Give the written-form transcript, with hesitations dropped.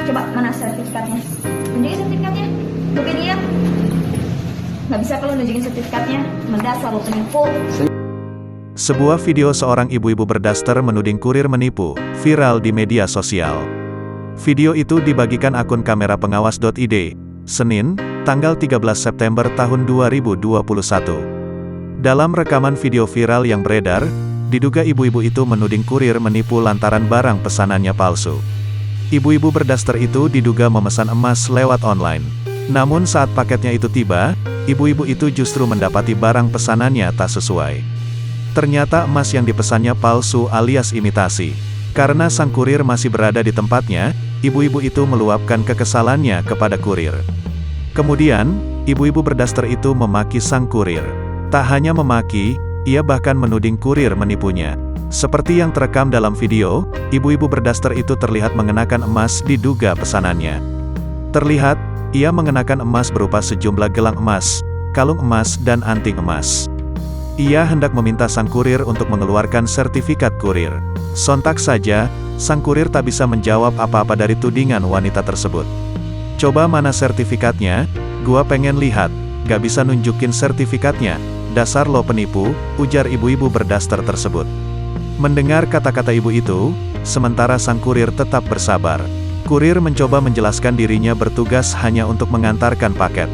Coba mana sertifikatnya? Tunjukin sertifikatnya. Oke dia. Nggak bisa kalau nunjukin sertifikatnya. Mendasar lo penipu. Sebuah video seorang ibu-ibu berdaster menuding kurir menipu, viral di media sosial. Video itu dibagikan akun kamera pengawas.id, Senin, tanggal 13 September tahun 2021. Dalam rekaman video viral yang beredar, diduga ibu-ibu itu menuding kurir menipu lantaran barang pesanannya palsu. Ibu-ibu berdaster itu diduga memesan emas lewat online. Namun saat paketnya itu tiba, ibu-ibu itu justru mendapati barang pesanannya tak sesuai. Ternyata emas yang dipesannya palsu alias imitasi. Karena sang kurir masih berada di tempatnya, ibu-ibu itu meluapkan kekesalannya kepada kurir. Kemudian, ibu-ibu berdaster itu memaki sang kurir. Tak hanya memaki, ia bahkan menuding kurir menipunya. Seperti yang terekam dalam video, ibu-ibu berdaster itu terlihat mengenakan emas diduga pesanannya. Terlihat, ia mengenakan emas berupa sejumlah gelang emas, kalung emas dan anting emas. Ia hendak meminta sang kurir untuk mengeluarkan sertifikat kurir. Sontak saja, sang kurir tak bisa menjawab apa-apa dari tudingan wanita tersebut. Coba mana sertifikatnya? Gua pengen lihat. Gak bisa nunjukin sertifikatnya. Dasar lo penipu, ujar ibu-ibu berdaster tersebut. Mendengar kata-kata ibu itu, sementara sang kurir tetap bersabar. Kurir mencoba menjelaskan dirinya bertugas hanya untuk mengantarkan paket.